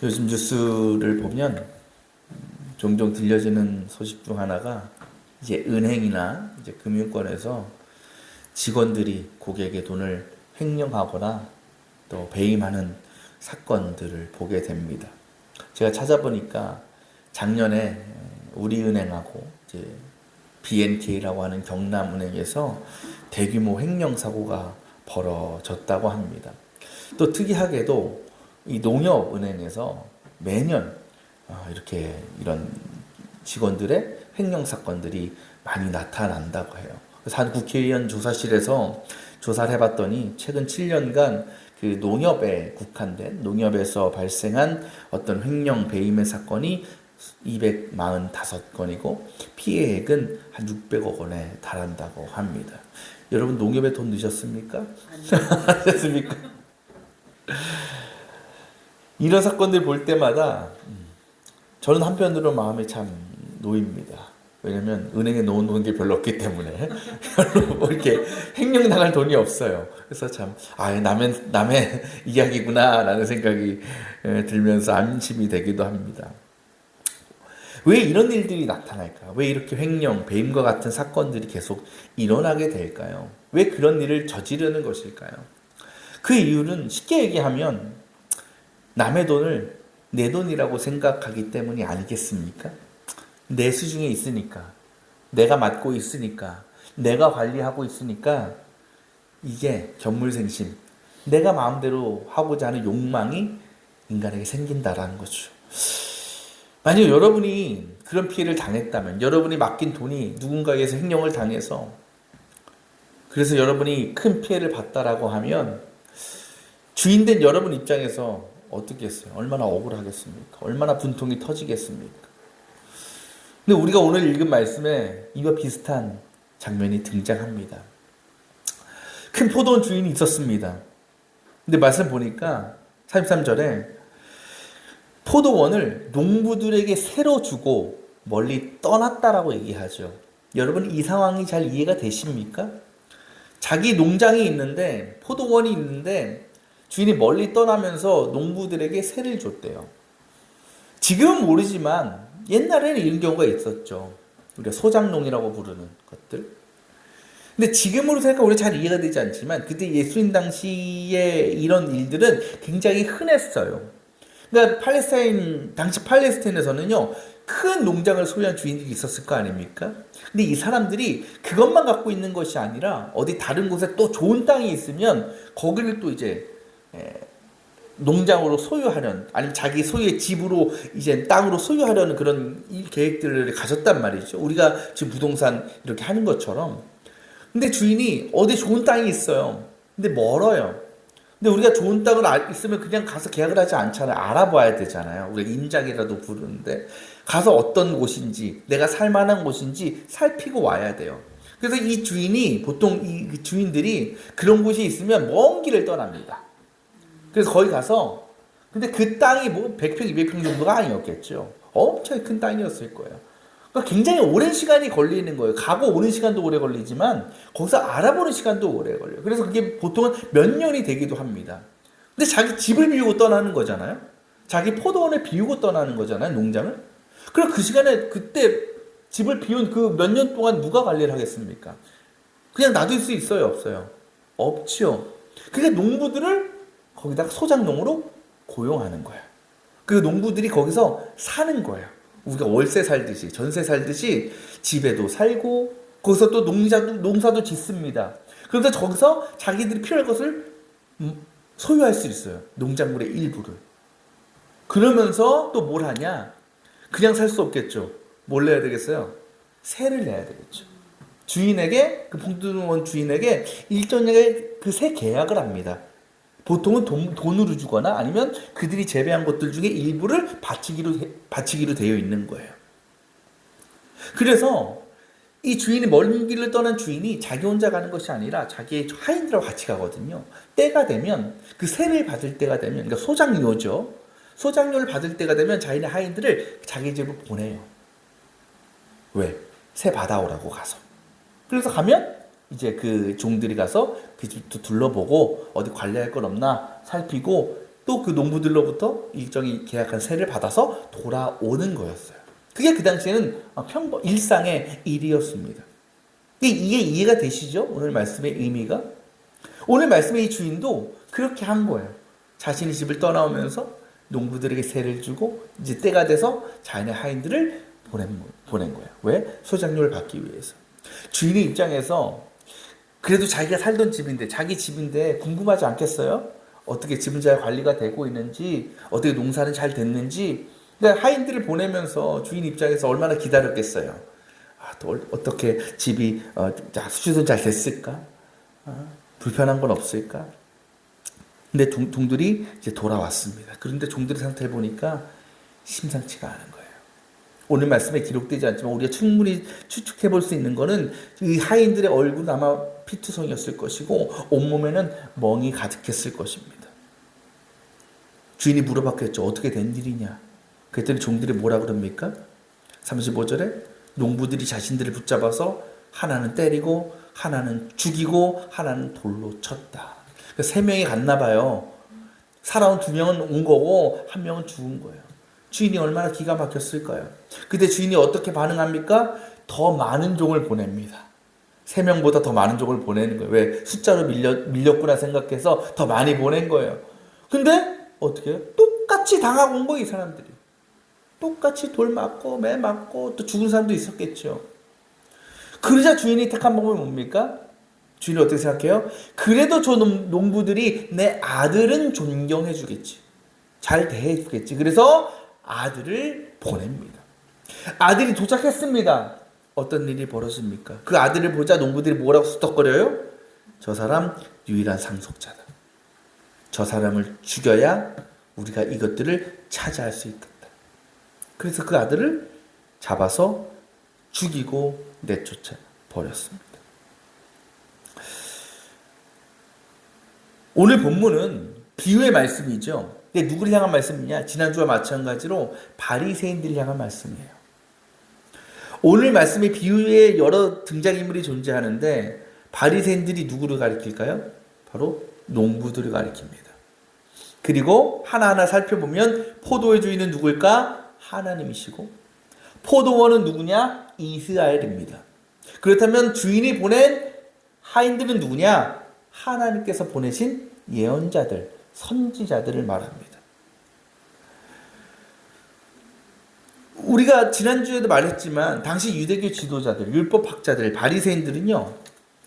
요즘 뉴스를 보면 종종 들려지는 소식 중 하나가 이제 은행이나 이제 금융권에서 직원들이 고객의 돈을 횡령하거나 또 배임하는 사건들을 보게 됩니다. 제가 찾아보니까 작년에 우리은행하고 이제 BNK라고 하는 경남은행에서 대규모 횡령 사고가 벌어졌다고 합니다. 또 특이하게도 이 농협은행에서 매년 이렇게 이런 직원들의 횡령 사건들이 많이 나타난다고 해요. 그래서 한 국회의원 조사실에서 조사를 해봤더니 최근 7년간 그 농협에 국한된 농협에서 발생한 어떤 횡령 배임의 사건이 245건이고 피해액은 한 600억 원에 달한다고 합니다. 여러분 농협에 돈 넣으셨습니까? 안 됐습니까? 이런 사건들 볼 때마다 저는 한편으로 마음이 참 놓입니다. 왜냐면 은행에 넣어놓은 게 별로 없기 때문에 별로 뭐 이렇게 횡령 당할 돈이 없어요. 그래서 참 남의 이야기구나라는 생각이 들면서 안심이 되기도 합니다. 왜 이런 일들이 나타날까? 왜 이렇게 횡령, 배임과 같은 사건들이 계속 일어나게 될까요? 왜 그런 일을 저지르는 것일까요? 그 이유는 쉽게 얘기하면 남의 돈을 내 돈이라고 생각하기 때문이 아니겠습니까? 내 수중에 있으니까, 내가 맡고 있으니까, 내가 관리하고 있으니까 이게 견물생심, 내가 마음대로 하고자 하는 욕망이 인간에게 생긴다라는 거죠. 만약 여러분이 그런 피해를 당했다면, 여러분이 맡긴 돈이 누군가에게서 횡령을 당해서 그래서 여러분이 큰 피해를 봤다라고 하면 주인된 여러분 입장에서 어떻겠어요? 얼마나 억울하겠습니까? 얼마나 분통이 터지겠습니까? 근데 우리가 오늘 읽은 말씀에 이와 비슷한 장면이 등장합니다. 큰 포도원 주인이 있었습니다. 근데 말씀 보니까 33절에 포도원을 농부들에게 새로 주고 멀리 떠났다라고 얘기하죠. 여러분 이 상황이 잘 이해가 되십니까? 자기 농장이 있는데 포도원이 있는데 주인이 멀리 떠나면서 농부들에게 새를 줬대요. 지금은 모르지만 옛날에는 이런 경우가 있었죠. 우리가 소작농이라고 부르는 것들. 근데 지금으로 생각하면 우리 잘 이해가 되지 않지만 그때 예수님 당시에 이런 일들은 굉장히 흔했어요. 그러니까 당시 팔레스타인에서는요, 큰 농장을 소유한 주인들이 있었을 거 아닙니까? 근데 이 사람들이 그것만 갖고 있는 것이 아니라 어디 다른 곳에 또 좋은 땅이 있으면 거기를 또 이제 농장으로 소유하려는, 아니면 자기 소유의 집으로 이제 땅으로 소유하려는 그런 계획들을 가졌단 말이죠. 우리가 지금 부동산 이렇게 하는 것처럼. 근데 주인이 어디 좋은 땅이 있어요. 근데 멀어요. 근데 우리가 좋은 땅을 있으면 그냥 가서 계약을 하지 않잖아요. 알아봐야 되잖아요. 우리가 임장이라도 부르는데 가서 어떤 곳인지, 내가 살만한 곳인지 살피고 와야 돼요. 그래서 이 주인이, 보통 이 주인들이 그런 곳이 있으면 먼 길을 떠납니다. 그래서 거기 가서, 근데 그 땅이 뭐 100평, 200평 정도가 아니었겠죠. 엄청 큰 땅이었을 거예요. 그러니까 굉장히 오랜 시간이 걸리는 거예요. 가고 오는 시간도 오래 걸리지만 거기서 알아보는 시간도 오래 걸려요. 그래서 그게 보통은 몇 년이 되기도 합니다. 근데 자기 집을 비우고 떠나는 거잖아요. 자기 포도원을 비우고 떠나는 거잖아요. 농장을. 그럼 그 시간에 그때 집을 비운 그 몇 년 동안 누가 관리를 하겠습니까? 그냥 놔둘 수 있어요? 없어요? 없죠. 그러니까 농부들을 거기다가 소작농으로 고용하는 거예요. 그 농부들이 거기서 사는 거예요. 우리가 월세 살듯이, 전세 살듯이 집에도 살고 거기서 또 농사도 짓습니다. 그러면서 거기서 자기들이 필요할 것을 소유할 수 있어요. 농작물의 일부를. 그러면서 또 뭘 하냐? 그냥 살 수 없겠죠. 뭘 내야 되겠어요? 세를 내야 되겠죠. 주인에게, 그 포도원 주인에게 일정량의 그 세 계약을 합니다. 보통은 돈으로 주거나 아니면 그들이 재배한 것들 중에 일부를 바치기로 되어 있는 거예요. 그래서 이 주인이 먼 길을 떠난 주인이 자기 혼자 가는 것이 아니라 자기의 하인들하고 같이 가거든요. 때가 되면, 그 세를 받을 때가 되면, 그러니까 소작료죠. 소작료를 받을 때가 되면 자기네 하인들을 자기 집으로 보내요. 왜? 세 받아오라고 가서. 그래서 가면 이제 그 종들이 가서 그 집도 둘러보고 어디 관리할 건 없나 살피고 또 그 농부들로부터 일정이 계약한 세를 받아서 돌아오는 거였어요. 그게 그 당시에는 일상의 일이었습니다. 이게 이해가 되시죠? 오늘 말씀의 의미가? 오늘 말씀의 이 주인도 그렇게 한 거예요. 자신의 집을 떠나오면서 농부들에게 세를 주고 이제 때가 돼서 자연의 하인들을 보낸 거예요. 왜? 소작료를 받기 위해서. 주인의 입장에서 그래도 자기가 살던 집인데, 자기 집인데 궁금하지 않겠어요? 어떻게 집은 잘 관리가 되고 있는지, 어떻게 농사는 잘 됐는지. 그러니까 하인들을 보내면서 주인 입장에서 얼마나 기다렸겠어요. 또 어떻게 집이 수주도 잘 됐을까? 불편한 건 없을까? 근데 종들이 이제 돌아왔습니다. 그런데 종들의 상태를 보니까 심상치가 않은 거예요. 오늘 말씀에 기록되지 않지만 우리가 충분히 추측해 볼 수 있는 거는 이 하인들의 얼굴은 아마 피투성이었을 것이고 온몸에는 멍이 가득했을 것입니다. 주인이 물어봤겠죠. 어떻게 된 일이냐? 그랬더니 종들이 뭐라 그럽니까? 35절에 농부들이 자신들을 붙잡아서 하나는 때리고 하나는 죽이고 하나는 돌로 쳤다. 세 명이 갔나 봐요. 살아온 두 명은 온 거고 한 명은 죽은 거예요. 주인이 얼마나 기가 막혔을까요? 그때 주인이 어떻게 반응합니까? 더 많은 종을 보냅니다. 세 명보다 더 많은 종을 보내는 거예요. 왜? 숫자로 밀렸구나 생각해서 더 많이 보낸 거예요. 근데 어떻게 해요? 똑같이 당하고 온 거예요, 이 사람들이. 똑같이 돌 맞고 매 맞고 또 죽은 사람도 있었겠죠. 그러자 주인이 택한 방법이 뭡니까? 주인이 어떻게 생각해요? 그래도 저 농부들이 내 아들은 존경해 주겠지. 잘 대해 주겠지. 그래서 아들을 보냅니다. 아들이 도착했습니다. 어떤 일이 벌어집니까? 그 아들을 보자 농부들이 뭐라고 수덕거려요? 저 사람 유일한 상속자다. 저 사람을 죽여야 우리가 이것들을 차지할 수 있겠다. 그래서 그 아들을 잡아서 죽이고 내쫓아 버렸습니다. 오늘 본문은 비유의 말씀이죠. 근데 누구를 향한 말씀이냐? 지난주와 마찬가지로 바리새인들을 향한 말씀이에요. 오늘 말씀의 비유에 여러 등장인물이 존재하는데 바리새인들이 누구를 가리킬까요? 바로 농부들을 가리킵니다. 그리고 하나하나 살펴보면 포도의 주인은 누굴까? 하나님이시고 포도원은 누구냐? 이스라엘입니다. 그렇다면 주인이 보낸 하인들은 누구냐? 하나님께서 보내신 예언자들, 선지자들을 말합니다. 우리가 지난주에도 말했지만 당시 유대교 지도자들, 율법학자들, 바리새인들은요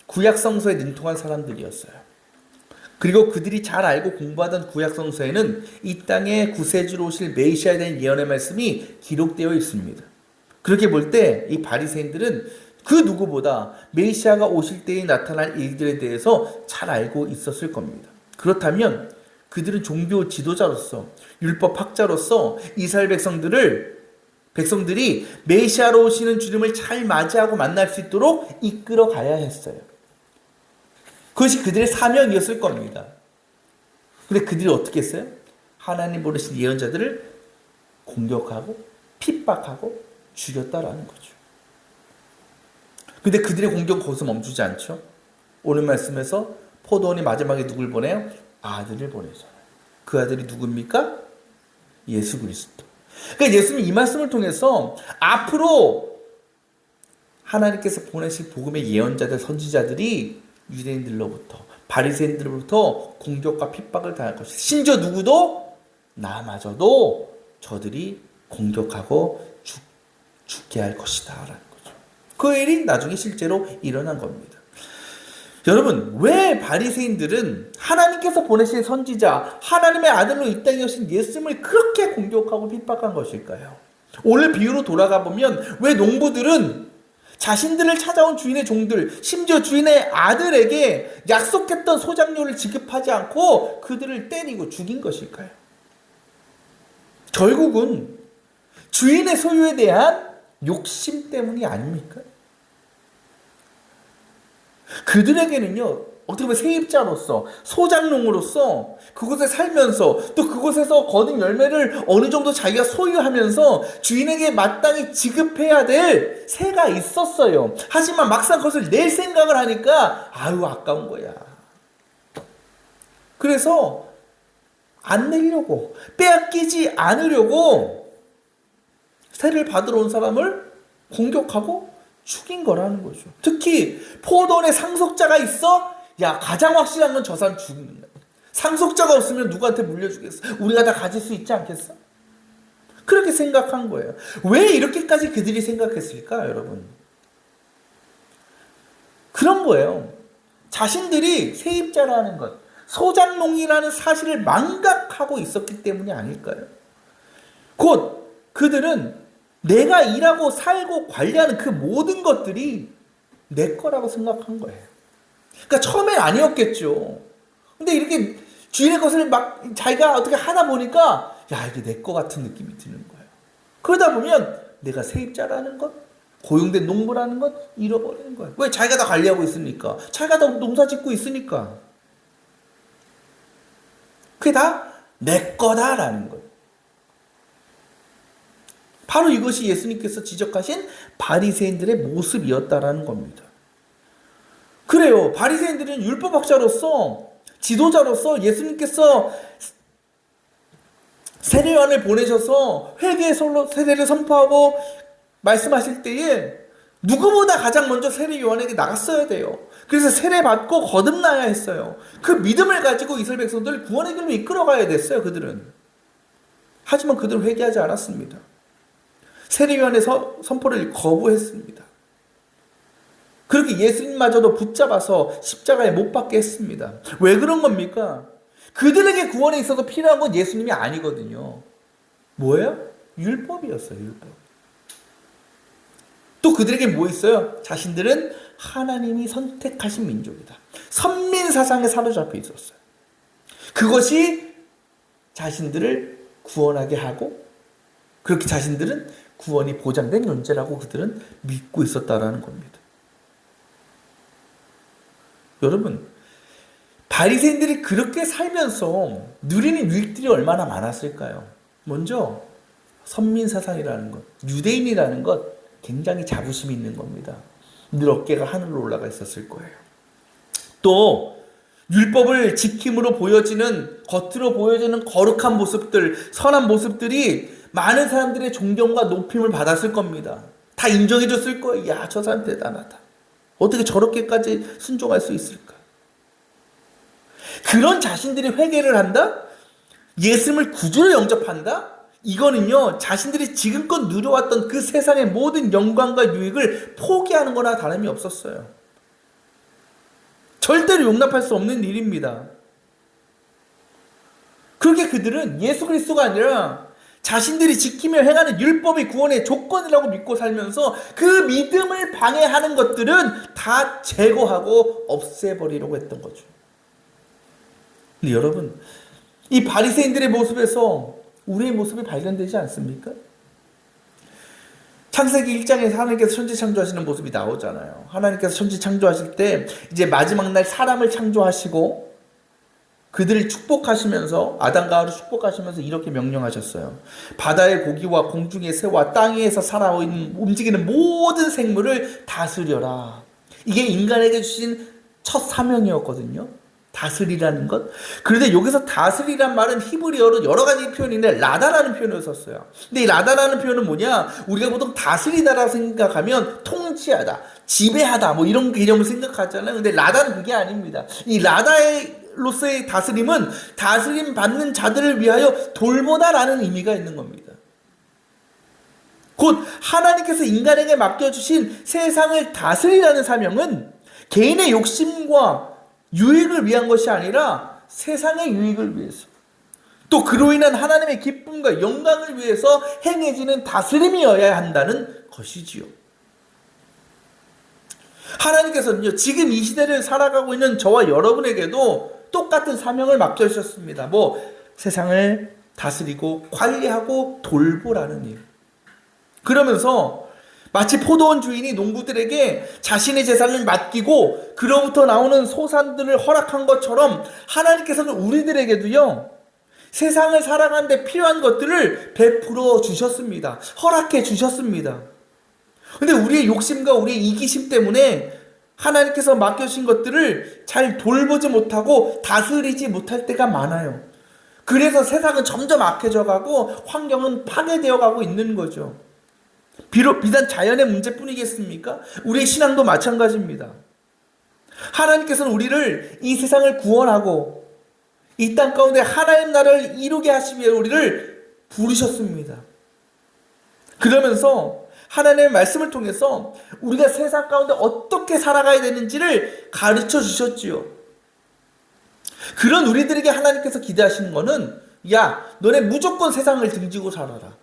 구약성서에 능통한 사람들이었어요. 그리고 그들이 잘 알고 공부하던 구약성서에는 이 땅에 구세주로 오실 메시아에 대한 예언의 말씀이 기록되어 있습니다. 그렇게 볼 때 이 바리새인들은 그 누구보다 메시아가 오실 때에 나타날 일들에 대해서 잘 알고 있었을 겁니다. 그렇다면 그들은 종교 지도자로서 율법학자로서 이스라엘 백성들이 메시아로 오시는 주님을 잘 맞이하고 만날 수 있도록 이끌어 가야 했어요. 그것이 그들의 사명이었을 겁니다. 근데 그들이 어떻게 했어요? 하나님 보내신 예언자들을 공격하고 핍박하고 죽였다라는 거죠. 근데 그들의 공격은 거기서 멈추지 않죠. 오늘 말씀에서 포도원이 마지막에 누굴 보내요? 아들을 보내잖아요. 그 아들이 누굽니까? 예수 그리스도. 그러니까 예수님 이 말씀을 통해서 앞으로 하나님께서 보내실 복음의 예언자들, 선지자들이 유대인들로부터 바리새인들로부터 공격과 핍박을 당할 것이다. 심지어 누구도 나마저도 저들이 공격하고 죽게 할 것이다 라는 거죠. 그 일이 나중에 실제로 일어난 겁니다. 여러분, 왜 바리새인들은 하나님께서 보내신 선지자, 하나님의 아들로 이 땅에 오신 예수님을 그렇게 공격하고 핍박한 것일까요? 오늘 비유로 돌아가 보면 왜 농부들은 자신들을 찾아온 주인의 종들, 심지어 주인의 아들에게 약속했던 소작료를 지급하지 않고 그들을 때리고 죽인 것일까요? 결국은 주인의 소유에 대한 욕심 때문이 아닙니까? 그들에게는요, 어떻게 보면 세입자로서, 소작농으로서 그곳에 살면서 또 그곳에서 거둔 열매를 어느 정도 자기가 소유하면서 주인에게 마땅히 지급해야 될 세가 있었어요. 하지만 막상 그것을 낼 생각을 하니까 아유 아까운 거야. 그래서 안 내려고, 빼앗기지 않으려고 세를 받으러 온 사람을 공격하고 죽인 거라는 거죠. 특히 포도원에 상속자가 있어? 야, 가장 확실한 건 저 사람 죽는 거야. 상속자가 없으면 누구한테 물려주겠어? 우리가 다 가질 수 있지 않겠어? 그렇게 생각한 거예요. 왜 이렇게까지 그들이 생각했을까, 여러분? 그런 거예요. 자신들이 세입자라는 것, 소작농이라는 사실을 망각하고 있었기 때문이 아닐까요? 곧 그들은 내가 일하고 살고 관리하는 그 모든 것들이 내 거라고 생각한 거예요. 그러니까 처음엔 아니었겠죠. 근데 이렇게 주인의 것을 막 자기가 어떻게 하다 보니까 야, 이게 내 거 같은 느낌이 드는 거예요. 그러다 보면 내가 세입자라는 것, 고용된 농부라는 것 잃어버리는 거예요. 왜? 자기가 다 관리하고 있으니까. 자기가 다 농사 짓고 있으니까. 그게 다 내 거다라는 거예요. 바로 이것이 예수님께서 지적하신 바리새인들의 모습이었다라는 겁니다. 그래요. 바리새인들은 율법학자로서, 지도자로서 예수님께서 세례요한을 보내셔서 회개의 세례를 선포하고 말씀하실 때에 누구보다 가장 먼저 세례요한에게 나갔어야 돼요. 그래서 세례받고 거듭나야 했어요. 그 믿음을 가지고 이스라엘 백성들을 구원의 길로 이끌어가야 됐어요. 그들은. 하지만 그들은 회개하지 않았습니다. 세례요한의 선포를 거부했습니다. 그렇게 예수님마저도 붙잡아서 십자가에 못 박게 했습니다. 왜 그런 겁니까? 그들에게 구원에 있어서 필요한 건 예수님이 아니거든요. 뭐예요? 율법이었어요. 율법. 또 그들에게 뭐 있어요? 자신들은 하나님이 선택하신 민족이다. 선민사상에 사로잡혀 있었어요. 그것이 자신들을 구원하게 하고 그렇게 자신들은 구원이 보장된 존재라고 그들은 믿고 있었다라는 겁니다. 여러분, 바리새인들이 그렇게 살면서 누리는 유익들이 얼마나 많았을까요? 먼저 선민사상이라는 것, 유대인이라는 것 굉장히 자부심이 있는 겁니다. 늘 어깨가 하늘로 올라가 있었을 거예요. 또 율법을 지킴으로 보여지는, 겉으로 보여지는 거룩한 모습들, 선한 모습들이 많은 사람들의 존경과 높임을 받았을 겁니다. 다 인정해줬을 거예요. 야, 저 사람 대단하다. 어떻게 저렇게까지 순종할 수 있을까? 그런 자신들이 회개를 한다? 예수님을 구주로 영접한다? 이거는요, 자신들이 지금껏 누려왔던 그 세상의 모든 영광과 유익을 포기하는 거나 다름이 없었어요. 절대로 용납할 수 없는 일입니다. 그렇게 그들은 예수 그리스도가 아니라 자신들이 지키며 행하는 율법이 구원의 조건이라고 믿고 살면서 그 믿음을 방해하는 것들은 다 제거하고 없애버리려고 했던 거죠. 근데 여러분, 이 바리새인들의 모습에서 우리의 모습이 발견되지 않습니까? 창세기 1장에서 하나님께서 천지 창조하시는 모습이 나오잖아요. 하나님께서 천지 창조하실 때 이제 마지막 날 사람을 창조하시고 그들을 축복하시면서 아담과 하와를 축복하시면서 이렇게 명령하셨어요. 바다의 고기와 공중의 새와 땅에서 살아있는 움직이는 모든 생물을 다스려라. 이게 인간에게 주신 첫 사명이었거든요. 다스리라는 것. 그런데 여기서 다스리란 말은 히브리어로 여러 가지 표현인데 라다라는 표현을 썼어요. 근데 이 라다라는 표현은 뭐냐? 우리가 보통 다스리다라고 생각하면 통치하다, 지배하다 뭐 이런 개념을 생각하잖아요. 근데 라다는 그게 아닙니다. 이 라다로서의 다스림은 다스림 받는 자들을 위하여 돌보다라는 의미가 있는 겁니다. 곧 하나님께서 인간에게 맡겨주신 세상을 다스리라는 사명은 개인의 욕심과 유익을 위한 것이 아니라 세상의 유익을 위해서, 또 그로 인한 하나님의 기쁨과 영광을 위해서 행해지는 다스림이어야 한다는 것이지요. 하나님께서는요, 지금 이 시대를 살아가고 있는 저와 여러분에게도 똑같은 사명을 맡겨주셨습니다. 세상을 다스리고 관리하고 돌보라는 일. 그러면서 마치 포도원 주인이 농부들에게 자신의 재산을 맡기고 그로부터 나오는 소산들을 허락한 것처럼 하나님께서는 우리들에게도요, 세상을 살아가는 데 필요한 것들을 베풀어 주셨습니다. 허락해 주셨습니다. 근데 우리의 욕심과 우리의 이기심 때문에 하나님께서 맡겨주신 것들을 잘 돌보지 못하고 다스리지 못할 때가 많아요. 그래서 세상은 점점 악해져 가고 환경은 파괴되어 가고 있는 거죠. 비단 자연의 문제뿐이겠습니까? 우리의 신앙도 마찬가지입니다. 하나님께서는 우리를 이 세상을 구원하고 이 땅 가운데 하나님 나라를 이루게 하시기 위해 우리를 부르셨습니다. 그러면서 하나님의 말씀을 통해서 우리가 세상 가운데 어떻게 살아가야 되는지를 가르쳐 주셨지요. 그런 우리들에게 하나님께서 기대하시는 것은, 야, 너네 무조건 세상을 등지고 살아라.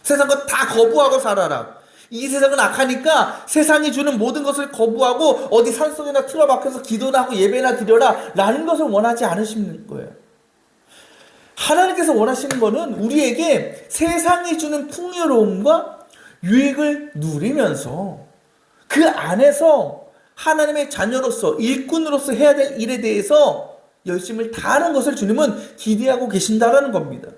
세상 것 다 거부하고 살아라. 이 세상은 악하니까 세상이 주는 모든 것을 거부하고 어디 산속에나 틀어박혀서 기도나 하고 예배나 드려라 라는 것을 원하지 않으시는 거예요. 하나님께서 원하시는 것은 우리에게 세상이 주는 풍요로움과 유익을 누리면서 그 안에서 하나님의 자녀로서 일꾼으로서 해야 될 일에 대해서 열심을 다하는 것을 주님은 기대하고 계신다라는 겁니다.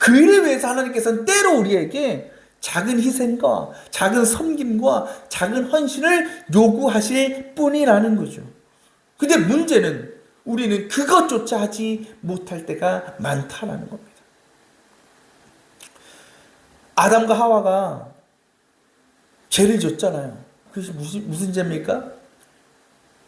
그 일을 위해서 하나님께서는 때로 우리에게 작은 희생과 작은 섬김과 작은 헌신을 요구하실 뿐이라는 거죠. 근데 문제는 우리는 그것조차 하지 못할 때가 많다라는 겁니다. 아담과 하와가 죄를 졌잖아요. 그래서 무슨 죄입니까?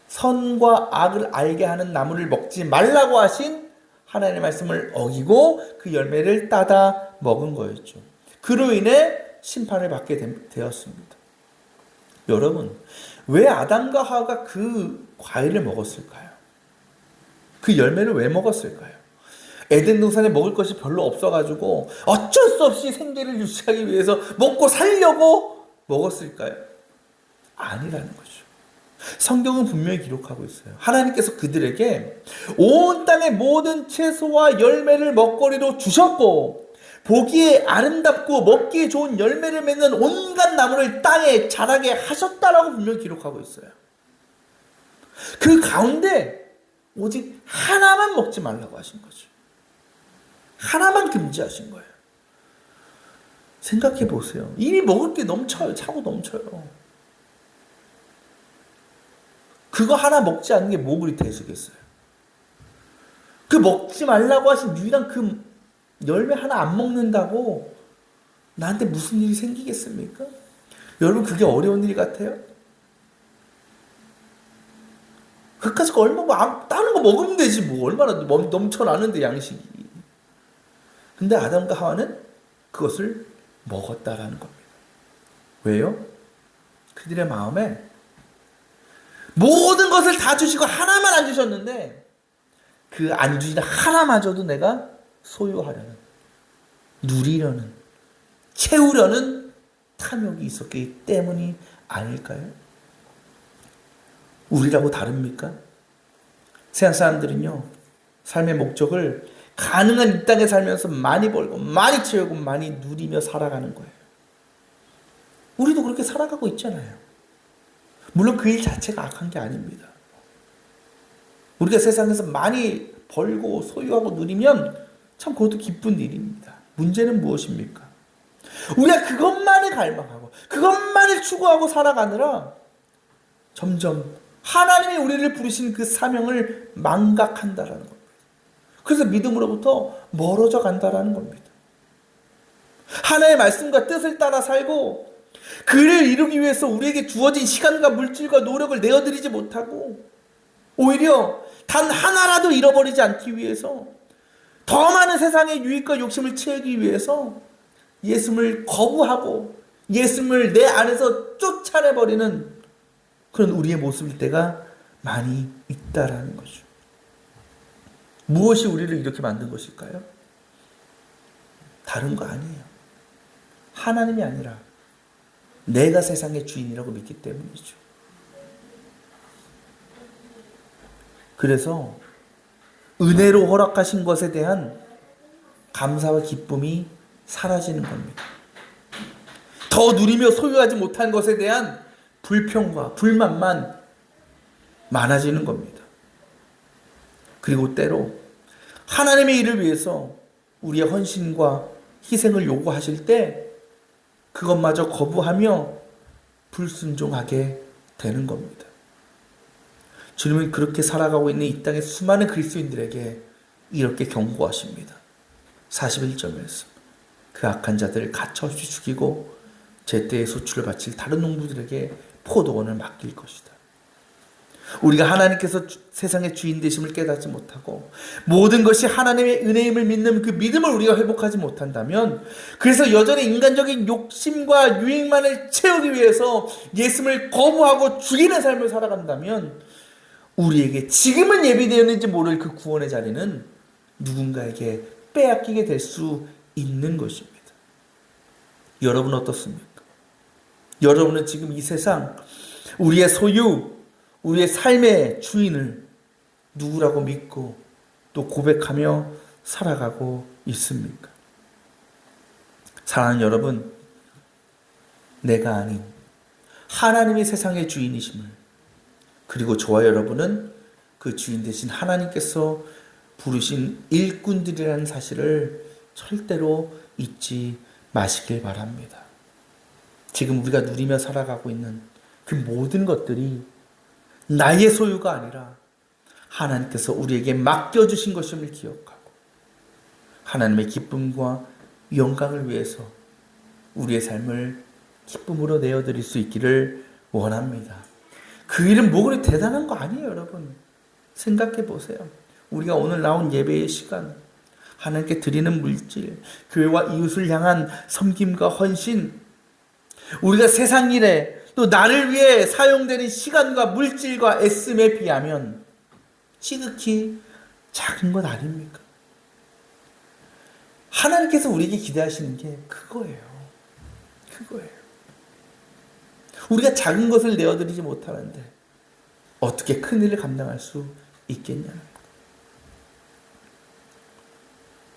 선과 악을 알게 하는 나무를 먹지 말라고 하신 하나님의 말씀을 어기고 그 열매를 따다 먹은 거였죠. 그로 인해 심판을 받게 되었습니다. 여러분, 왜 아담과 하와가 그 과일을 먹었을까요? 그 열매를 왜 먹었을까요? 에덴 동산에 먹을 것이 별로 없어가지고 어쩔 수 없이 생계를 유지하기 위해서 먹고 살려고 먹었을까요? 아니라는 거죠. 성경은 분명히 기록하고 있어요. 하나님께서 그들에게 온 땅의 모든 채소와 열매를 먹거리로 주셨고 보기에 아름답고 먹기에 좋은 열매를 맺는 온갖 나무를 땅에 자라게 하셨다라고 분명히 기록하고 있어요. 그 가운데 오직 하나만 먹지 말라고 하신 거죠. 하나만 금지하신 거예요. 생각해 보세요. 이미 먹을 게 넘쳐요. 차고 넘쳐요. 그거 하나 먹지 않는 게 뭐 그리 대수겠어요. 그 먹지 말라고 하신 유일한 그 열매 하나 안 먹는다고 나한테 무슨 일이 생기겠습니까? 여러분, 그게 어려운 일 같아요? 그까짓 거 얼마, 다른 거 먹으면 되지 뭐. 얼마나 넘쳐나는데 양식이. 근데 아담과 하와는 그것을 먹었다라는 겁니다. 왜요? 그들의 마음에 모든 것을 다 주시고 하나만 안 주셨는데 그 안 주시는 하나마저도 내가 소유하려는, 누리려는, 채우려는 탐욕이 있었기 때문이 아닐까요? 우리라고 다릅니까? 세상 사람들은요, 삶의 목적을 가능한 이 땅에 살면서 많이 벌고 많이 채우고 많이 누리며 살아가는 거예요. 우리도 그렇게 살아가고 있잖아요. 물론 그 일 자체가 악한 게 아닙니다. 우리가 세상에서 많이 벌고 소유하고 누리면 참 그것도 기쁜 일입니다. 문제는 무엇입니까? 우리가 그것만을 갈망하고 그것만을 추구하고 살아가느라 점점 하나님이 우리를 부르신 그 사명을 망각한다라는 겁니다. 그래서 믿음으로부터 멀어져 간다라는 겁니다. 하나님의 말씀과 뜻을 따라 살고 그를 이루기 위해서 우리에게 주어진 시간과 물질과 노력을 내어드리지 못하고 오히려 단 하나라도 잃어버리지 않기 위해서 더 많은 세상의 유익과 욕심을 채우기 위해서 예수를 거부하고 예수를 내 안에서 쫓아내버리는 그런 우리의 모습일 때가 많이 있다라는 거죠. 무엇이 우리를 이렇게 만든 것일까요? 다른 거 아니에요. 하나님이 아니라 내가 세상의 주인이라고 믿기 때문이죠. 그래서 은혜로 허락하신 것에 대한 감사와 기쁨이 사라지는 겁니다. 더 누리며 소유하지 못한 것에 대한 불평과 불만만 많아지는 겁니다. 그리고 때로 하나님의 일을 위해서 우리의 헌신과 희생을 요구하실 때 그것마저 거부하며 불순종하게 되는 겁니다. 주님은 그렇게 살아가고 있는 이 땅의 수많은 그리스도인들에게 이렇게 경고하십니다. 41절 말씀. 그 악한 자들 가차없이 죽이고 제때에 소출을 바칠 다른 농부들에게 포도원을 맡길 것이다. 우리가 하나님께서 세상의 주인 되심을 깨닫지 못하고 모든 것이 하나님의 은혜임을 믿는 그 믿음을 우리가 회복하지 못한다면, 그래서 여전히 인간적인 욕심과 유익만을 채우기 위해서 예수님을 거부하고 죽이는 삶을 살아간다면, 우리에게 지금은 예비되었는지 모를 그 구원의 자리는 누군가에게 빼앗기게 될 수 있는 것입니다. 여러분 어떻습니까? 여러분은 지금 이 세상, 우리의 소유, 우리의 삶의 주인을 누구라고 믿고 또 고백하며 살아가고 있습니까? 사랑하는 여러분, 내가 아닌 하나님이 세상의 주인이심을, 그리고 저와 여러분은 그 주인 되신 하나님께서 부르신 일꾼들이라는 사실을 절대로 잊지 마시길 바랍니다. 지금 우리가 누리며 살아가고 있는 그 모든 것들이 나의 소유가 아니라 하나님께서 우리에게 맡겨주신 것임을 기억하고 하나님의 기쁨과 영광을 위해서 우리의 삶을 기쁨으로 내어드릴 수 있기를 원합니다. 그 일은 뭐 그리 대단한 거 아니에요, 여러분. 생각해 보세요. 우리가 오늘 나온 예배의 시간, 하나님께 드리는 물질, 교회와 이웃을 향한 섬김과 헌신, 우리가 세상 일에 또 나를 위해 사용되는 시간과 물질과 애씀에 비하면 지극히 작은 것 아닙니까? 하나님께서 우리에게 기대하시는 게 그거예요. 우리가 작은 것을 내어드리지 못하는데 어떻게 큰 일을 감당할 수 있겠냐는 거예요.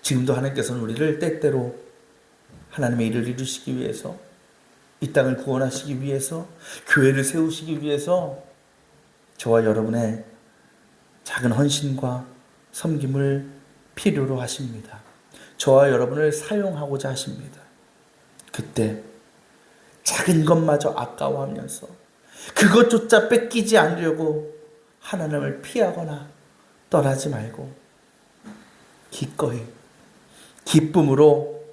지금도 하나님께서는 우리를 때때로 하나님의 일을 이루시기 위해서, 이 땅을 구원하시기 위해서, 교회를 세우시기 위해서 저와 여러분의 작은 헌신과 섬김을 필요로 하십니다. 저와 여러분을 사용하고자 하십니다. 그때 작은 것마저 아까워하면서 그것조차 뺏기지 않으려고 하나님을 피하거나 떠나지 말고 기꺼이 기쁨으로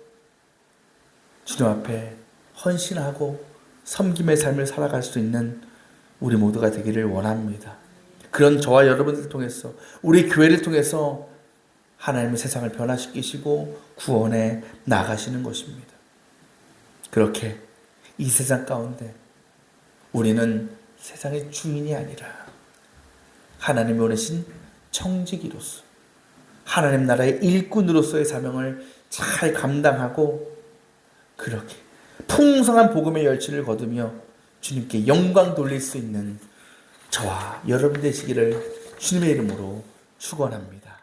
주님 앞에 헌신하고 섬김의 삶을 살아갈 수 있는 우리 모두가 되기를 원합니다. 그런 저와 여러분을 통해서, 우리 교회를 통해서 하나님의 세상을 변화시키시고 구원해 나가시는 것입니다. 그렇게 이 세상 가운데 우리는 세상의 주인이 아니라 하나님이 보내신 청지기로서, 하나님 나라의 일꾼으로서의 사명을 잘 감당하고 그렇게 풍성한 복음의 열취를 거두며 주님께 영광 돌릴 수 있는 저와 여러분 되시기를 주님의 이름으로 축원합니다.